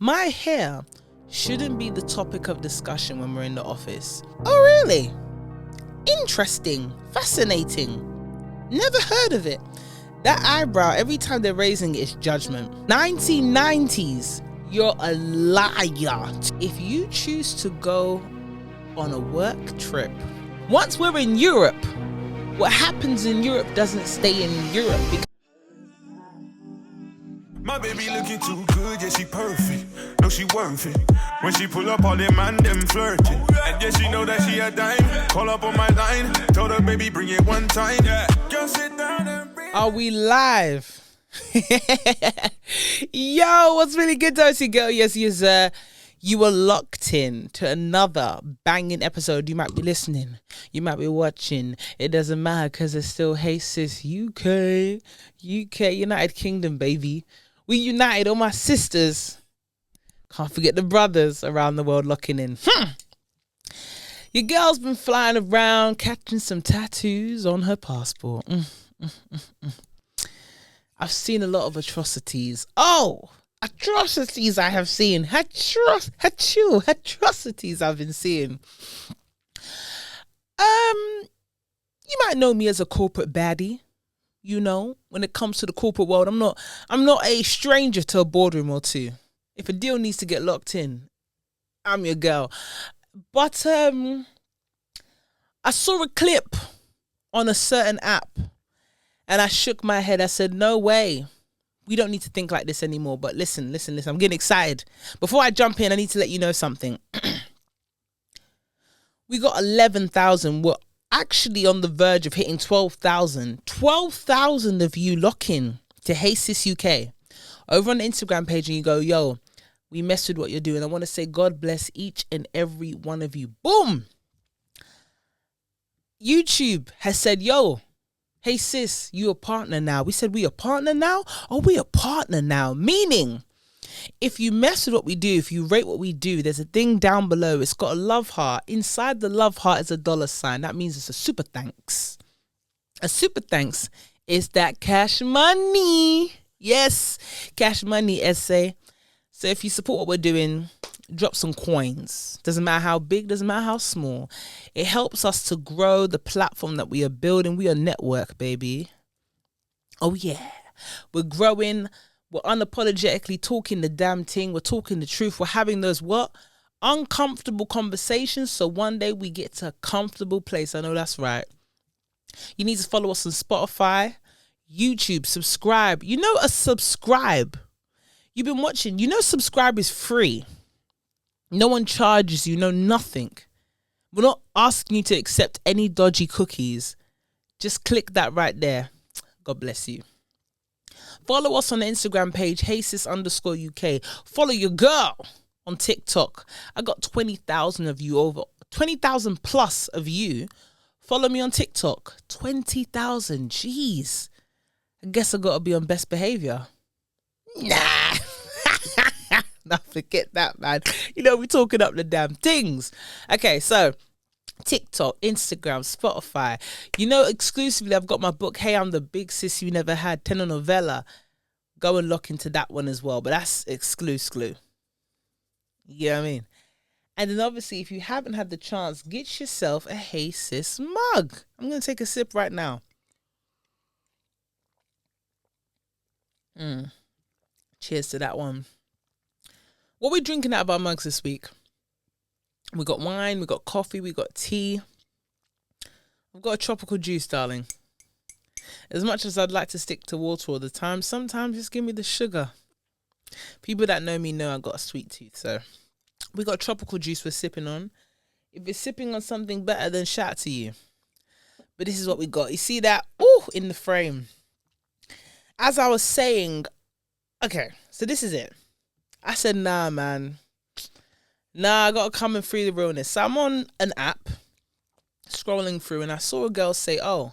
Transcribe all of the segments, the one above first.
My hair shouldn't be the topic of discussion when we're in the office. Oh, really? Interesting. Fascinating. Never heard of it. That eyebrow, every time they're raising it, is judgment. 1990s, you're a liar. If you choose to go on a work trip, once we're in Europe, what happens in Europe doesn't stay in Europe. My baby looking too good, yeah, she perfect. No, she worth it. When she pull up, all them man, them flirting. And yeah, she know that she a dime. Call up on my line. Told her, baby, bring it one time. Yeah. Just sit down and bring. Are we live? Yo, what's really good, Dirty Girl? Yes, you are locked in to another banging episode. You might be listening. You might be watching. It doesn't matter because it's still Hey Sis UK. United Kingdom, baby. We united, all my sisters. Can't forget the brothers around the world locking in. Your girl's been flying around, catching some tattoos on her passport. I've seen a lot of atrocities. Oh, atrocities I have seen. Atrocities I've been seeing. You might know me as a corporate baddie. You know, when it comes to the corporate world, I'm not a stranger to a boardroom or two. If a deal needs to get locked in, I'm your girl. But I saw a clip on a certain app and I shook my head. I said, no way. We don't need to think like this anymore. But listen. I'm getting excited. Before I jump in, I need to let you know something. We got 11,000. We're actually on the verge of hitting 12,000. 12,000 of you lock in to Hey Sis UK over on the Instagram page and you go, yo, we mess with what you're doing. I want to say God bless each and every one of you. Boom. YouTube has said, yo, hey sis, you a partner now. We said we a partner now? Oh, we a partner now. Meaning, if you mess with what we do, if you rate what we do, there's a thing down below. It's got a love heart. Inside the love heart is a $sign. That means it's a super thanks. A super thanks is that cash money. Yes, cash money essay. So if you support what we're doing, drop some coins. Doesn't matter how big, doesn't matter how small. It helps us to grow the platform that we are building. We are network, baby. Oh, yeah. We're growing. We're unapologetically talking the damn thing. We're talking the truth. We're having those uncomfortable conversations. So one day we get to a comfortable place. I know that's right. You need to follow us on Spotify, YouTube, subscribe. You know a subscribe. You've been watching. You know subscribe is free. No one charges you. No nothing. We're not asking you to accept any dodgy cookies. Just click that right there. God bless you. Follow us on the Instagram page, HeySis_UK. Follow your girl on TikTok. I got 20,000 of you, over 20,000 plus of you. Follow me on TikTok. 20,000. Jeez. I guess I got to be on best behavior. Nah. Nah, forget that, man. You know, we're talking up the damn things. Okay, so TikTok, Instagram, Spotify. You know, exclusively, I've got my book, Hey, I'm the Big Sis You Never Had, telenovela. Go and lock into that one as well. But that's exclusive. You know what I mean? And then obviously, if you haven't had the chance, get yourself a Hey Sis mug. I'm going to take a sip right now. Cheers to that one. What are we drinking out of our mugs this week? We got wine, we got coffee, we got tea. We've got a tropical juice, darling. As much as I'd like to stick to water all the time, sometimes just give me the sugar. People that know me know I got a sweet tooth, so we got tropical juice we're sipping on. If you're sipping on something better, then shout to you. But this is what we got. You see that? Ooh, in the frame. As I was saying, okay, so this is it. I said, nah, man. Nah, I got to come and free the realness. So I'm on an app, scrolling through, and I saw a girl say, oh,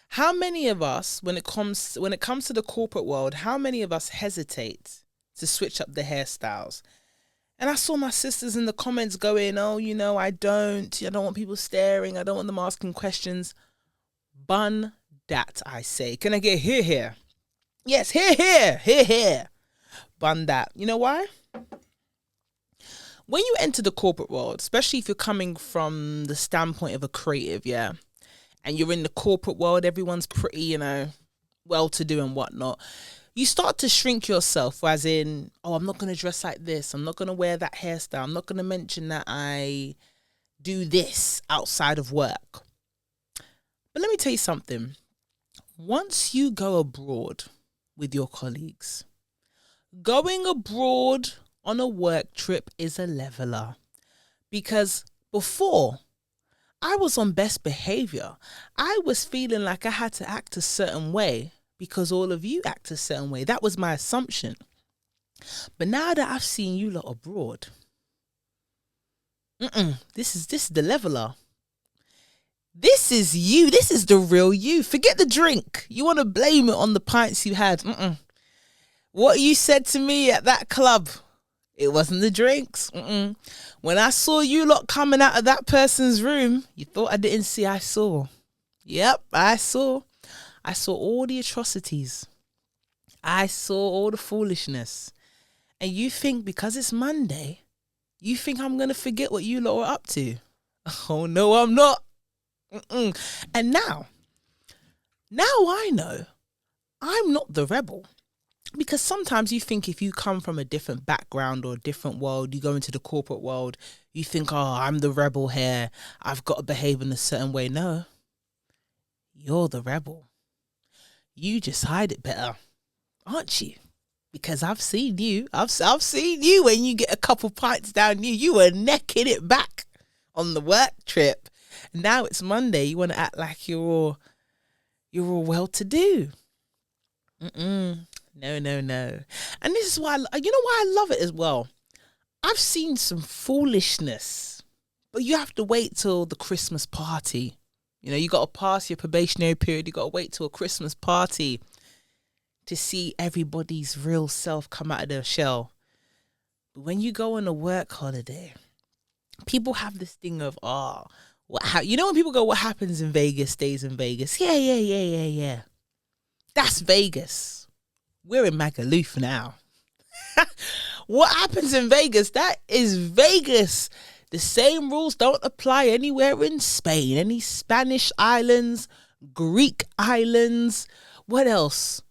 how many of us, when it comes to the corporate world, how many of us hesitate to switch up the hairstyles? And I saw my sisters in the comments going, oh, you know, I don't want people staring. I don't want them asking questions. Bun that, I say. Can I get here? Yes, here. Bun that. You know why? when you enter the corporate world, especially if you're coming from the standpoint of a creative, yeah, and you're in the corporate world, everyone's pretty, you know, well-to-do and whatnot. You start to shrink yourself, as in, oh, I'm not going to dress like this. I'm not going to wear that hairstyle. I'm not going to mention that I do this outside of work. But let me tell you something. Once you go abroad with your colleagues, going abroad on a work trip is a leveler. Because before, I was on best behavior. I was feeling like I had to act a certain way because all of you act a certain way. That was my assumption. But now that I've seen you lot abroad, this is the leveler. This is you. This is the real you. Forget the drink. You want to blame it on the pints you had. What you said to me at that club, it wasn't the drinks. When I saw you lot coming out of that person's room, you thought I didn't see. I saw. Yep, I saw. I saw all the atrocities. I saw all the foolishness. And you think because it's Monday, you think I'm going to forget what you lot were up to? Oh, no, I'm not. And now I know I'm not the rebel. Because sometimes you think if you come from a different background or a different world, you go into the corporate world, you think, oh, I'm the rebel here. I've got to behave in a certain way. No, you're the rebel. You just hide it better, aren't you? Because I've seen you. I've seen you when you get a couple pints down you were necking it back on the work trip. Now it's Monday. You want to act like you're all well-to-do. No. And this is why, you know why I love it as well? I've seen some foolishness, but you have to wait till the Christmas party. You know, you got to pass your probationary period. You got to wait till a Christmas party to see everybody's real self come out of their shell. But when you go on a work holiday, people have this thing of, you know when people go, what happens in Vegas stays in Vegas? Yeah. That's Vegas. We're in Magaluf now. What happens in Vegas? That is Vegas. The same rules don't apply anywhere in Spain. Any Spanish islands, Greek islands, what else?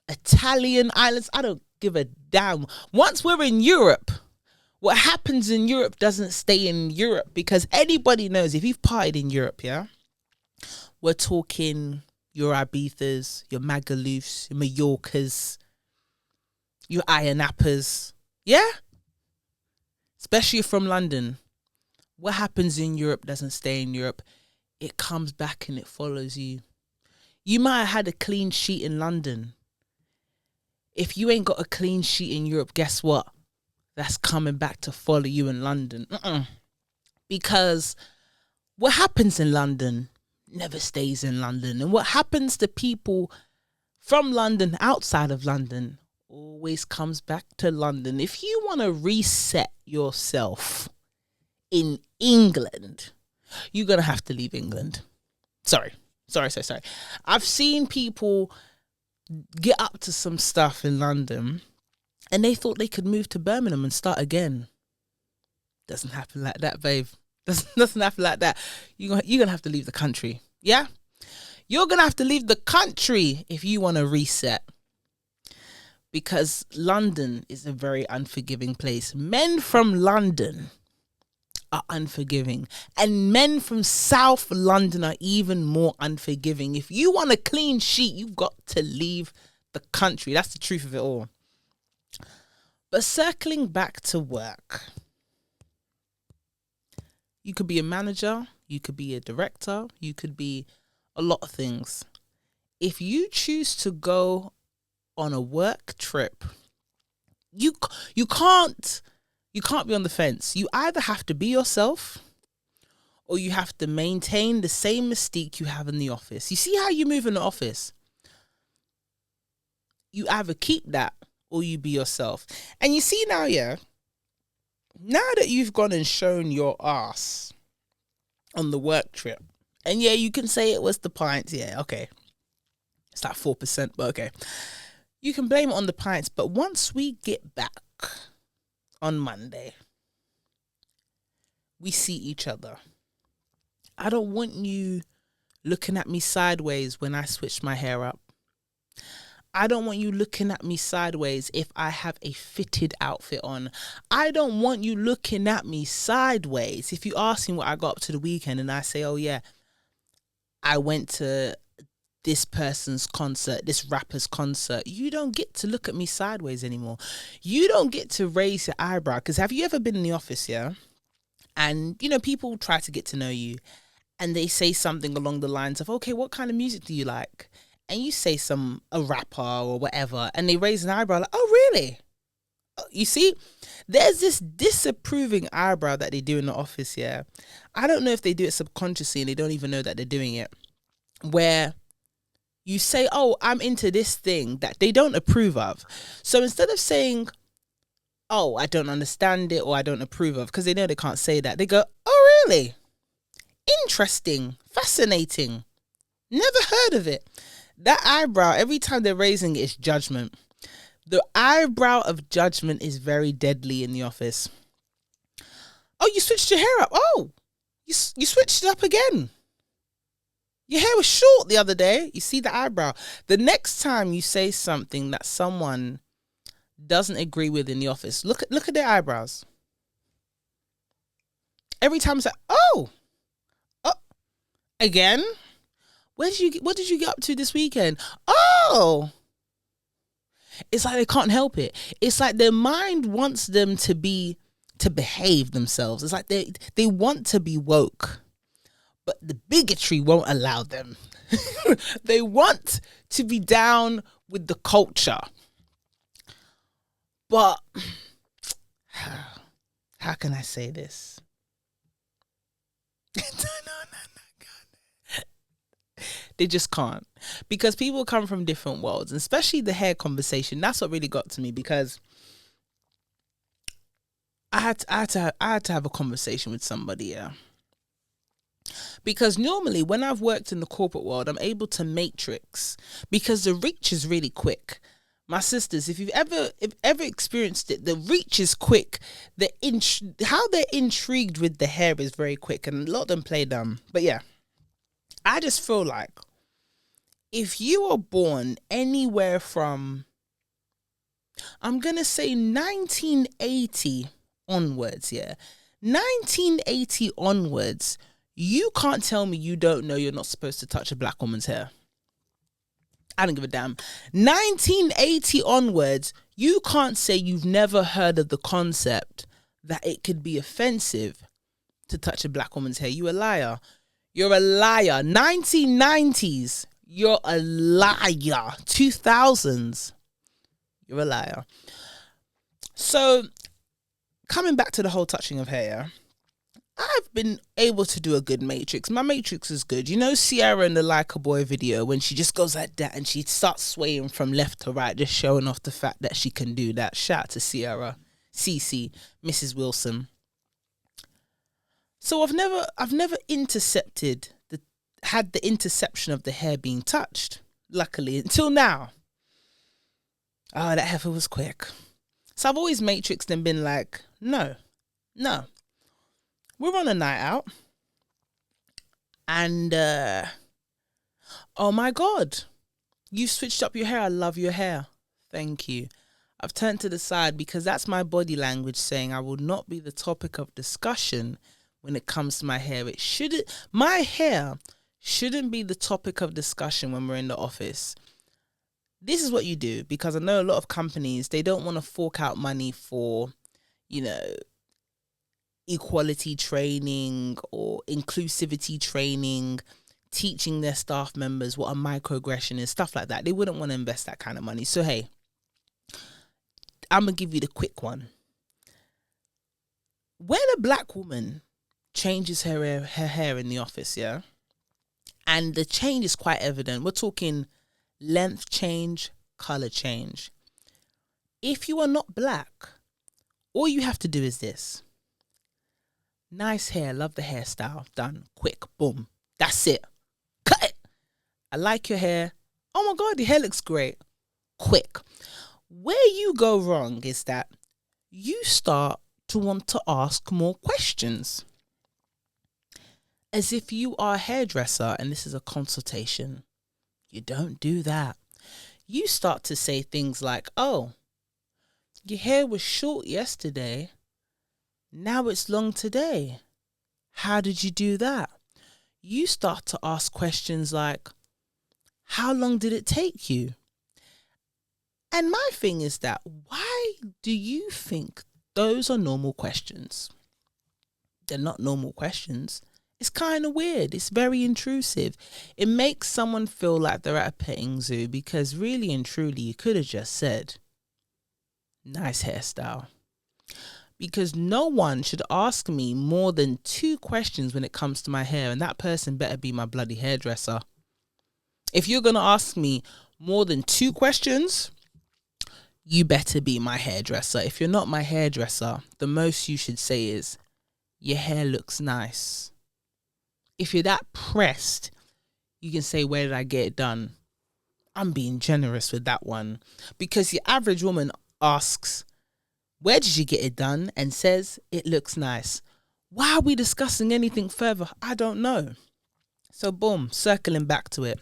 Italian islands. I don't give a damn. Once we're in Europe, what happens in Europe doesn't stay in Europe, because anybody knows if you've partied in Europe, yeah? We're talking your Ibizas, your Magalufs, your Mallorcas, your Ayanapas, yeah? Especially from London. What happens in Europe doesn't stay in Europe. It comes back and it follows you. You might have had a clean sheet in London. If you ain't got a clean sheet in Europe, guess what? That's coming back to follow you in London. Because what happens in London never stays in London. And what happens to people from London, outside of London, always comes back to London. If you want to reset yourself in England, you're going to have to leave England. Sorry. I've seen people get up to some stuff in London and they thought they could move to Birmingham and start again. Doesn't happen like that, babe. Doesn't happen like that. You're going to have to leave the country. Yeah? You're going to have to leave the country if you want to reset. Because London is a very unforgiving place. Men from London are unforgiving. And men from South London are even more unforgiving. If you want a clean sheet, you've got to leave the country. That's the truth of it all. But circling back to work, you could be a manager, you could be a director, you could be a lot of things. If you choose to go on a work trip, you can't be on the fence. You either have to be yourself or you have to maintain the same mystique you have in the office. You see how you move in the office? You either keep that or you be yourself. And you see now, yeah, now that you've gone and shown your ass on the work trip, and yeah, you can say it was the pints, yeah, okay. It's like 4%, but okay. You can blame it on the pints, but once we get back on Monday, we see each other. I don't want you looking at me sideways when I switch my hair up. I don't want you looking at me sideways if I have a fitted outfit on. I don't want you looking at me sideways if you ask me what I got up to the weekend and I say, oh yeah, I went to this person's concert, this rapper's concert. You don't get to look at me sideways anymore. You don't get to raise your eyebrow. Because have you ever been in the office, yeah? And, you know, people try to get to know you and they say something along the lines of, okay, what kind of music do you like? And you say a rapper or whatever, and they raise an eyebrow like, oh, really? You see, there's this disapproving eyebrow that they do in the office, yeah? I don't know if they do it subconsciously and they don't even know that they're doing it, where you say, oh, I'm into this thing that they don't approve of. So instead of saying, oh, I don't understand it or I don't approve of, because they know they can't say that, they go, oh, really? Interesting, fascinating, never heard of it. That eyebrow, every time they're raising it, is judgment. The eyebrow of judgment is very deadly in the office. Oh, you switched your hair up. Oh, you switched it up again. Your hair was short the other day. You see the eyebrow. The next time you say something that someone doesn't agree with in the office, look at their eyebrows. Every time it's like, oh, again? What did you get up to this weekend? Oh, it's like they can't help it. It's like their mind wants them to behave themselves. It's like they want to be woke, but the bigotry won't allow them. They want to be down with the culture. But how can I say this? No. They just can't, because people come from different worlds, and especially the hair conversation. That's what really got to me, because I had to have a conversation with somebody, yeah. Because normally when I've worked in the corporate world, I'm able to matrix because the reach is really quick. My sisters, if you've ever experienced it, the reach is quick. How they're intrigued with the hair is very quick, and a lot of them play dumb. But yeah, I just feel like if you were born anywhere from, I'm going to say 1980 onwards, yeah. 1980 onwards, you can't tell me you don't know you're not supposed to touch a black woman's hair. I don't give a damn. 1980 onwards, you can't say you've never heard of the concept that it could be offensive to touch a black woman's hair. You a liar. You're a liar. 1990s, you're a liar. 2000s, you're a liar. So, coming back to the whole touching of hair, I've been able to do a good matrix. My matrix is good. You know Sierra in the Like a Boy video, when she just goes like that and she starts swaying from left to right, just showing off the fact that she can do that. Shout out to Sierra, Cece, Mrs. Wilson. So I've never had the interception of the hair being touched, luckily, until now. Oh, that heifer was quick. So I've always matrixed and been like, no. We're on a night out. And, oh my God, you've switched up your hair. I love your hair. Thank you. I've turned to the side because that's my body language saying I will not be the topic of discussion when it comes to my hair. My hair shouldn't be the topic of discussion when we're in the office. This is what you do, because I know a lot of companies, they don't want to fork out money for, equality training or inclusivity training, teaching their staff members what a microaggression is, stuff like that. They wouldn't want to invest that kind of money. So, hey, I'm going to give you the quick one. When a black woman changes her hair in the office, yeah, and the change is quite evident, we're talking length change, color change. If you are not black, all you have to do is this. Nice hair, love the hairstyle, done, quick, boom, that's it, cut it. I like your hair. Oh my God, your hair looks great. Quick. Where you go wrong is that you start to want to ask more questions. as if you are a hairdresser and this is a consultation. You don't do that. You start to say things like, oh, your hair was short yesterday, now it's long today. How did you do that? You start to ask questions like, how long did it take you? And my thing is that, why do you think those are normal questions? They're not normal questions. It's kind of weird. It's very intrusive. It makes someone feel like they're at a petting zoo, because really and truly you could have just said, nice hairstyle. Because no one should ask me more than 2 questions when it comes to my hair, and that person better be my bloody hairdresser. If you're going to ask me more than 2 questions, you better be my hairdresser. If you're not my hairdresser, the most you should say is, your hair looks nice. If you're that pressed, you can say, where did I get it done? I'm being generous with that one. Because the average woman asks, where did you get it done? And says, it looks nice. Why are we discussing anything further? I don't know. So boom, circling back to it.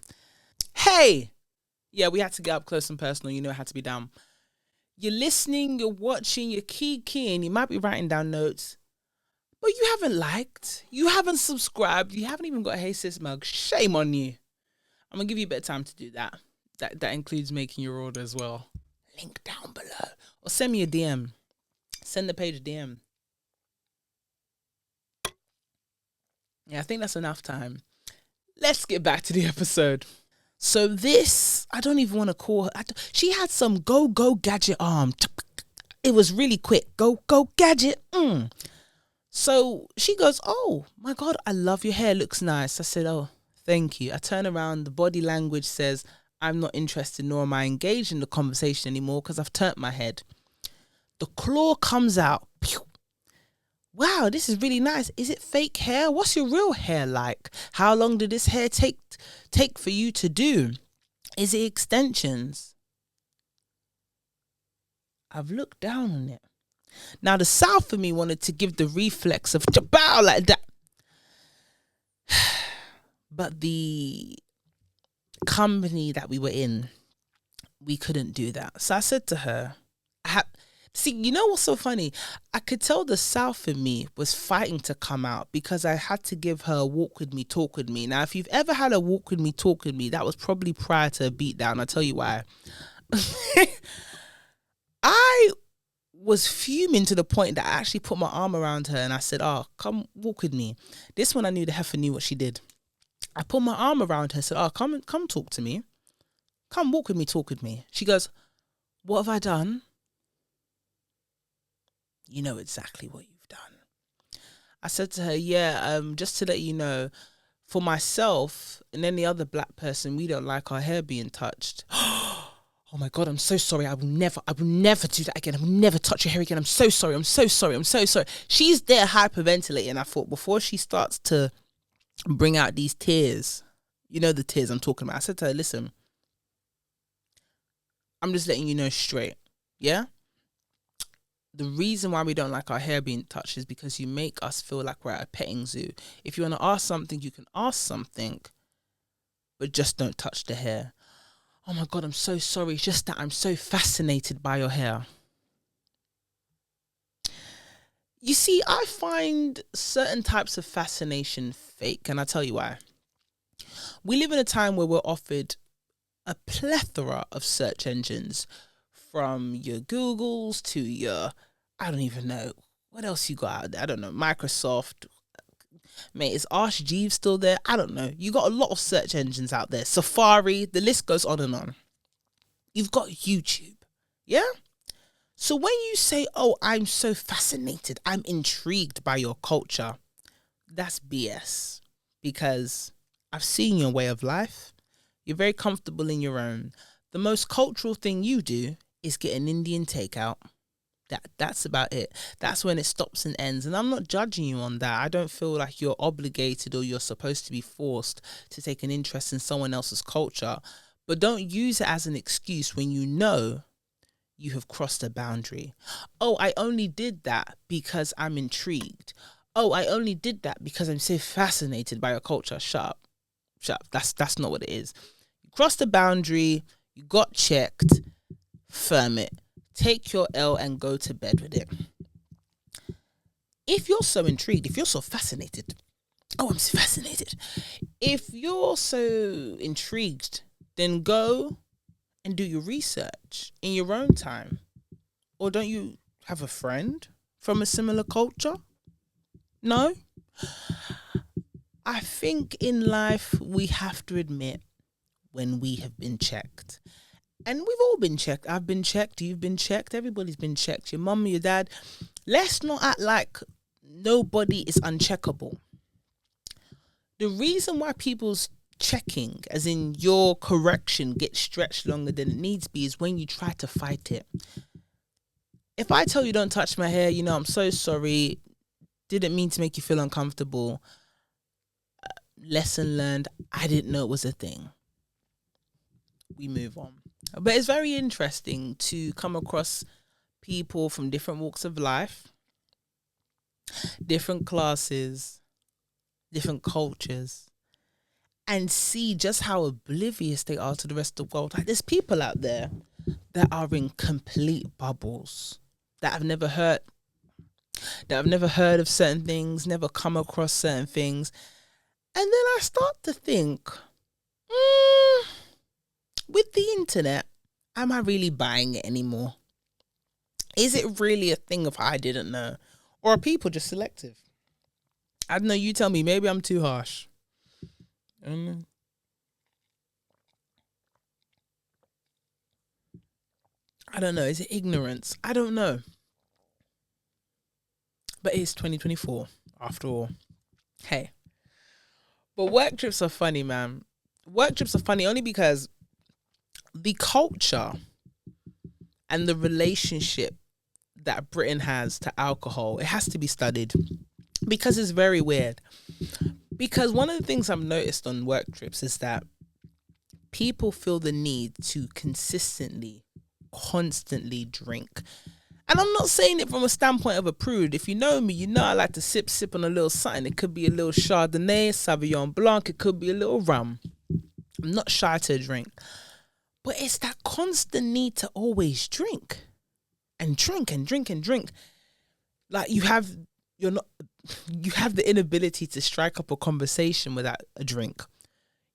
Hey! Yeah, we had to get up close and personal. You know it had to be done. You're listening, you're watching, you're keying, you might be writing down notes, but you haven't liked, you haven't subscribed, you haven't even got a Hey Sis mug. Shame on you. I'm going to give you a bit of time to do that. That includes making your order as well. Link down below. Or send me a DM. Send the page a DM. Yeah, I think that's enough time. Let's get back to the episode. So this, I don't even want to call her. She had some go gadget arm. It was really quick. Go gadget. So she goes, oh my God, I love your hair. Looks nice. I said, oh, thank you. I turn around. The body language says, I'm not interested, nor am I engaged in the conversation anymore, because I've turned my head. The claw comes out. Pew. Wow, this is really nice. Is it fake hair? What's your real hair like? How long did this hair take for you to do? Is it extensions? I've looked down on it. Now the South of me wanted to give the reflex of bow like that. But the company that we were in, we couldn't do that. So I said to her, see, you know what's so funny? I could tell the South in me was fighting to come out, because I had to give her a walk with me, talk with me. Now, if you've ever had a walk with me, talk with me, that was probably prior to a beatdown. I'll tell you why. I was fuming to the point that I actually put my arm around her and I said, oh, come walk with me. This one I knew the heifer knew what she did. I put my arm around her and said, oh, come talk to me. Come walk with me, talk with me. She goes, what have I done? You know exactly what you've done. I said to her, yeah, just to let you know, for myself and any other black person, we don't like our hair being touched. Oh my God, I'm so sorry. I will never do that again. I will never touch your hair again. I'm so sorry. She's there hyperventilating. I thought, before she starts to bring out these tears, you know the tears I'm talking about. I said to her, listen, I'm just letting you know straight. Yeah? The reason why we don't like our hair being touched is because you make us feel like we're at a petting zoo. If you want to ask something, you can ask something, but just don't touch the hair. Oh my God, I'm so sorry. It's just that I'm so fascinated by your hair. You see, I find certain types of fascination fake, and I'll tell you why. We live in a time where we're offered a plethora of search engines, from your Googles to your, I don't even know, what else you got out there? I don't know, Microsoft. Mate, is Ask Jeeves still there? I don't know. You got a lot of search engines out there. Safari, the list goes on and on. You've got YouTube, yeah? So when you say, oh, I'm so fascinated, I'm intrigued by your culture, that's BS. Because I've seen your way of life. You're very comfortable in your own. The most cultural thing you do is get an Indian takeout. That's about it. That's when it stops and ends. And I'm not judging you on that. I don't feel like you're obligated or you're supposed to be forced to take an interest in someone else's culture. But don't use it as an excuse when you know you have crossed a boundary. Oh, I only did that because I'm intrigued. oh, I only did that because I'm so fascinated by your culture. Shut up. Shut up. That's not what it is. You crossed the boundary, you got checked, firm it. Take your L and go to bed with it. If you're so intrigued, if you're so fascinated, oh, I'm so fascinated. If you're so intrigued, then go and do your research in your own time. Or don't you have a friend from a similar culture? No? I think in life we have to admit when we have been checked. And we've all been checked. I've been checked. You've been checked. Everybody's been checked. Your mum, your dad. Let's not act like nobody is uncheckable. The reason why people's checking, as in your correction, gets stretched longer than it needs to be is when you try to fight it. If I tell you don't touch my hair, I'm so sorry. Didn't mean to make you feel uncomfortable. Lesson learned. I didn't know it was a thing. We move on. But it's very interesting to come across people from different walks of life, different classes, different cultures, and see just how oblivious they are to the rest of the world. Like, there's people out there that are in complete bubbles, that have never heard of certain things, never come across certain things. And then I start to think, with the internet, am I really buying it anymore? Is it really a thing of I didn't know? Or are people just selective? I don't know, you tell me. Maybe I'm too harsh. I don't know. I don't know. Is it ignorance? I don't know. But it's 2024, after all. Hey. But work trips are funny, man. Work trips are funny only because the culture and the relationship that Britain has to alcohol, it has to be studied because it's very weird. Because one of the things I've noticed on work trips is that people feel the need to constantly drink. And I'm not saying it from a standpoint of a prude. If you know me, you know I like to sip on a little something. It could be a little Chardonnay, Sauvignon Blanc. It could be a little rum. I'm not shy to drink. But it's that constant need to always drink. And drink and drink and drink. Like you have the inability to strike up a conversation without a drink.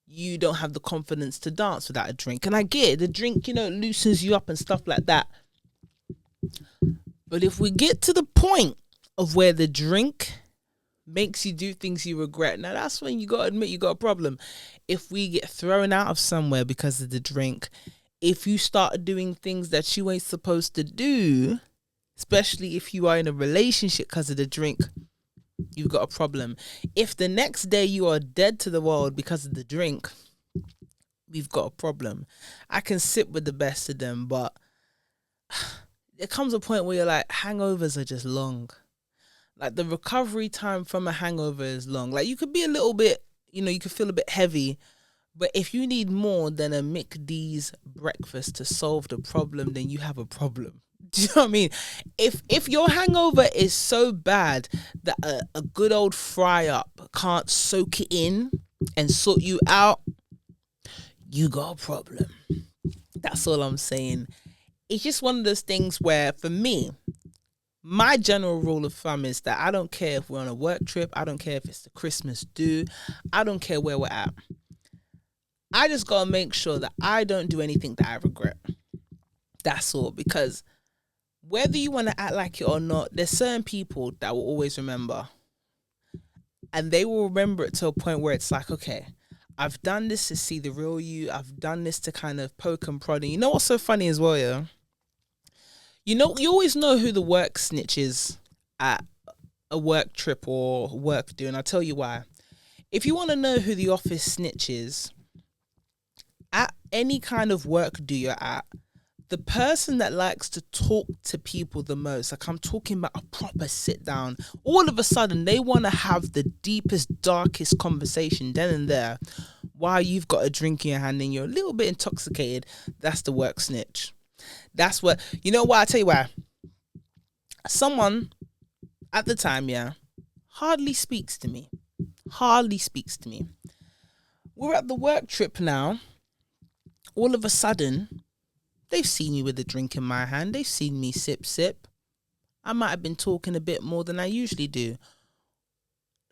You don't have the confidence to dance without a drink. And I get it. The drink, loosens you up and stuff like that. But if we get to the point of where the drink makes you do things you regret, now that's when you got to admit you got a problem. If we get thrown out of somewhere because of the drink, if you start doing things that you ain't supposed to do, especially if you are in a relationship because of the drink, you've got a problem. If the next day you are dead to the world because of the drink, we've got a problem. I can sit with the best of them, but there comes a point where you're like, hangovers are just long. Like the recovery time from a hangover is long. Like you could be a little bit, you could feel a bit heavy, but if you need more than a McD's breakfast to solve the problem, then you have a problem. Do you know what I mean? If your hangover is so bad that a good old fry up can't soak it in and sort you out, you got a problem. That's all I'm saying. It's just one of those things where, for me, my general rule of thumb is that I don't care if we're on a work trip. I don't care if it's the Christmas do. I don't care where we're at. I just got to make sure that I don't do anything that I regret. That's all. Because whether you want to act like it or not, there's certain people that will always remember. And they will remember it to a point where it's like, okay, I've done this to see the real you. I've done this to kind of poke and prod. And you know what's so funny as well, yeah? You always know who the work snitch is at a work trip or work do. And I'll tell you why. If you want to know who the office snitch is, at any kind of work do you're at, the person that likes to talk to people the most, like I'm talking about a proper sit down, all of a sudden they want to have the deepest, darkest conversation then and there while you've got a drink in your hand and you're a little bit intoxicated. That's the work snitch. That's what, you know why? I'll tell you why. Someone at the time, hardly speaks to me. Hardly speaks to me. We're at the work trip now. All of a sudden, they've seen me with a drink in my hand. They've seen me sip. I might have been talking a bit more than I usually do.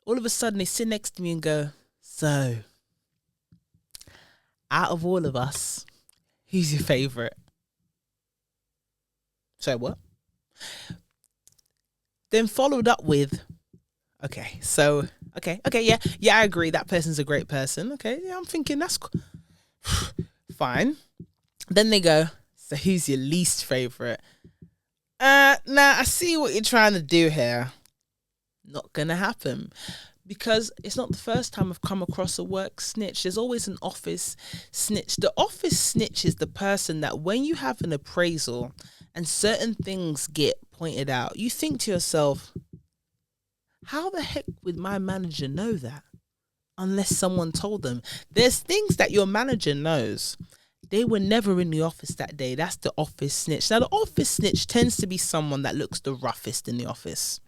All of a sudden, they sit next to me and go, so, out of all of us, who's your favourite? So what? Then followed up with, okay, yeah, I agree. That person's a great person. Okay, yeah, I'm thinking that's fine. Then they go, so who's your least favourite? I see what you're trying to do here. Not gonna happen. Because it's not the first time I've come across a work snitch. There's always an office snitch. The office snitch is the person that when you have an appraisal and certain things get pointed out, you think to yourself, how the heck would my manager know that? Unless someone told them. There's things that your manager knows. They were never in the office that day. That's the office snitch. Now, the office snitch tends to be someone that looks the roughest in the office.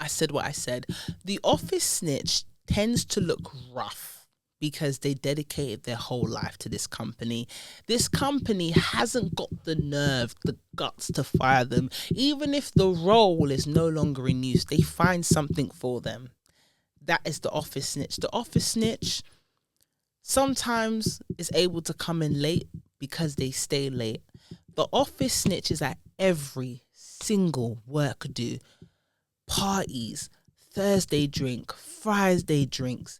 I said what I said. The office snitch tends to look rough because they dedicated their whole life to this company. This company hasn't got the nerve, the guts to fire them. Even if the role is no longer in use, they find something for them. That is the office snitch. The office snitch sometimes is able to come in late because they stay late. The office snitch is at every single work do. Parties, Thursday drink, Friday drinks.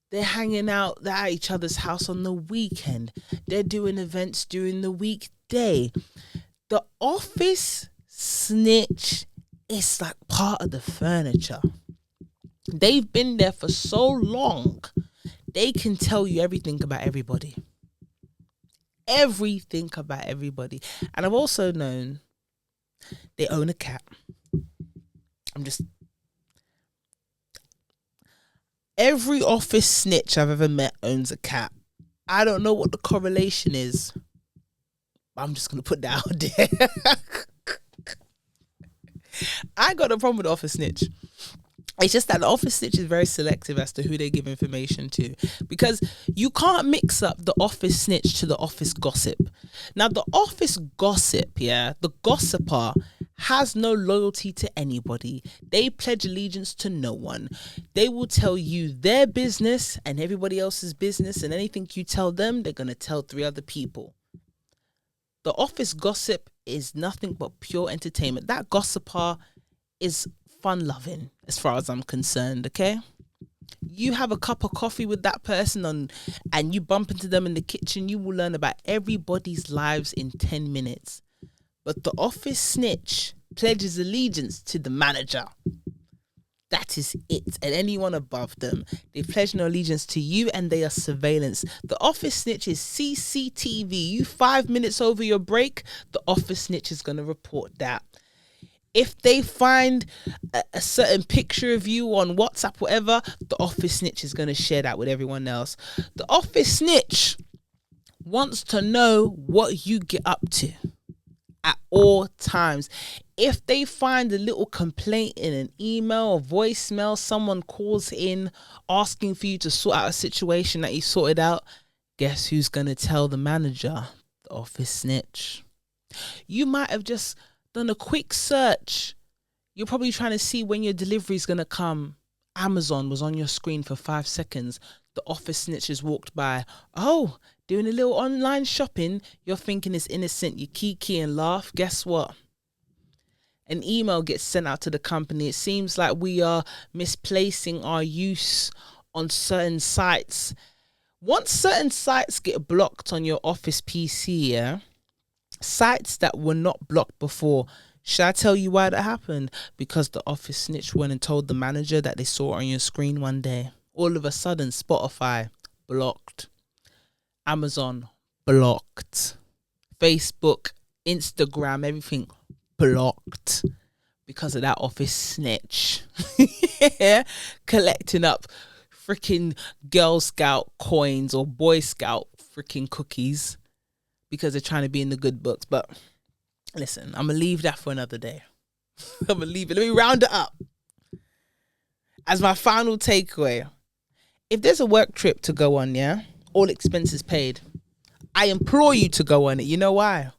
They're hanging out, they're at each other's house on the weekend. They're doing events during the weekday. The office snitch is like part of the furniture. They've been there for so long, they can tell you everything about everybody. Everything about everybody. And I've also known they own a cat. Every office snitch I've ever met owns a cat. I don't know what the correlation is, but I'm just going to put that out there. I got a problem with the office snitch. It's just that the office snitch is very selective as to who they give information to, because you can't mix up the office snitch to the office gossip. Now, the office gossip, the gossiper has no loyalty to anybody. They pledge allegiance to no one. They will tell you their business and everybody else's business, and anything you tell them, they're going to tell 3 other people. The office gossip is nothing but pure entertainment. That gossiper is fun-loving as far as I'm concerned, okay? You have a cup of coffee with that person and you bump into them in the kitchen, you will learn about everybody's lives in 10 minutes. But the office snitch pledges allegiance to the manager. That is it. And anyone above them. They pledge no allegiance to you and they are surveillance. The office snitch is CCTV. You 5 minutes over your break, the office snitch is going to report that. If they find a certain picture of you on WhatsApp, whatever, the office snitch is going to share that with everyone else. The office snitch wants to know what you get up to at all times. If they find a little complaint in an email or voicemail, someone calls in asking for you to sort out a situation that you sorted out, guess who's going to tell the manager? The office snitch. You might have just done a quick search. You're probably trying to see when your delivery is going to come. Amazon was on your screen for 5 seconds. The office snitches walked by. Oh, doing a little online shopping. You're thinking it's innocent. You kiki and laugh. Guess what? An email gets sent out to the company. It seems like we are misplacing our use on certain sites. Once certain sites get blocked on your office PC, sites that were not blocked before, should I tell you why that happened? Because the office snitch went and told the manager that they saw it on your screen one day. All of a sudden, Spotify blocked. Amazon blocked. Facebook, Instagram, everything blocked. Because of that office snitch. Collecting up freaking Girl Scout coins or Boy Scout freaking cookies. Because they're trying to be in the good books. But listen, I'm going to leave that for another day. I'm going to leave it. Let me round it up. as my final takeaway, if there's a work trip to go on, yeah, all expenses paid, I implore you to go on it. You know why?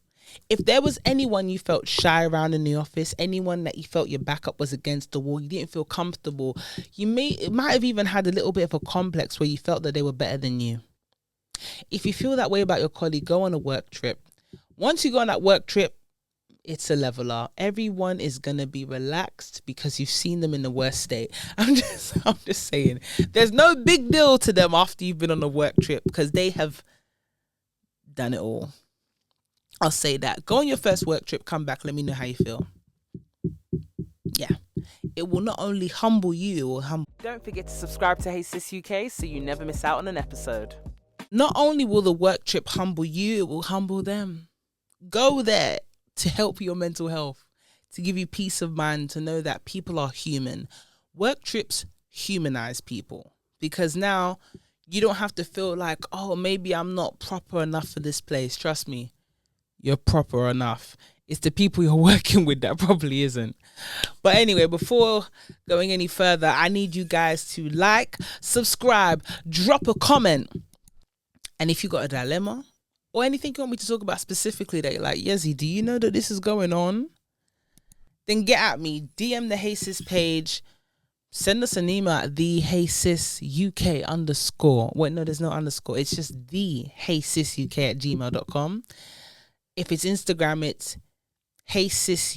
If there was anyone you felt shy around in the office, anyone that you felt your backup was against the wall, you didn't feel comfortable, it might have even had a little bit of a complex where you felt that they were better than you. If you feel that way about your colleague, go on a work trip. Once you go on that work trip, it's a leveler. Everyone is going to be relaxed because you've seen them in the worst state. I'm just saying, there's no big deal to them after you've been on a work trip because they have done it all. I'll say that. Go on your first work trip, come back, let me know how you feel. Yeah. It will not only humble you, it will humble. Don't forget to subscribe to Hey Sis UK so you never miss out on an episode. Not only will the work trip humble you, it will humble them. Go there to help your mental health, to give you peace of mind, to know that people are human. Work trips humanize people because now you don't have to feel like, oh, maybe I'm not proper enough for this place. Trust me. You're proper enough. It's the people you're working with that probably isn't. But anyway, before going any further, I need you guys to like, subscribe, drop a comment. And if you got a dilemma or anything you want me to talk about specifically that you're like, Yezzi, do you know that this is going on? Then get at me. DM the Hey Sis page. Send us an email at the Hey Sis UK _ Wait, no, there's no underscore. It's just the Hey Sis UK at gmail.com. If it's Instagram, it's Hey Sis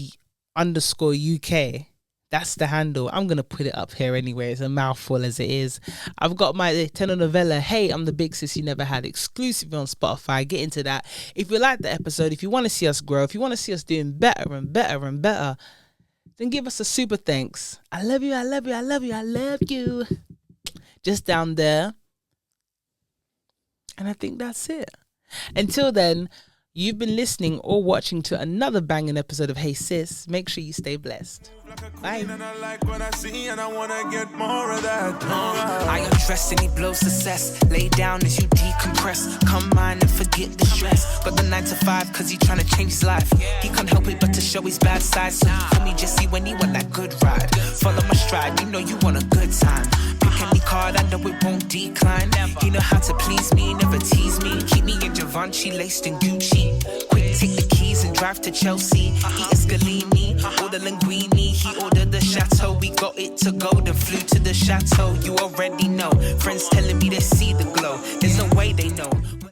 _ UK. That's the handle. I'm going to put it up here anyway. It's a mouthful as it is. I've got my telenovela, Hey, I'm the Big Sis You Never Had, exclusive on Spotify. Get into that. If you like the episode, if you want to see us grow, if you want to see us doing better and better and better, then give us a super thanks. I love you, I love you, I love you, I love you. Just down there. And I think that's it. Until then, you've been listening or watching to another banging episode of Hey Sis. Make sure you stay blessed. Bye. I undress and he blows success. Lay down as you decompress. Come mine and forget the stress. Got the 9 to 5 cause he trying to change his life. He can't help it but to show his bad side. So he call me Jesse when he want that good ride. Follow my stride, you know you want a good time. Pick any card, I know it won't decline. He know how to please me, never tease me. Keep me in Givenchy, laced in Gucci. Quick, take the keys and drive to Chelsea. Eat a Scalini, order linguine. He ordered the chateau, we got it to go. Then flew to the chateau, you already know. Friends telling me they see the glow. There's no way they know.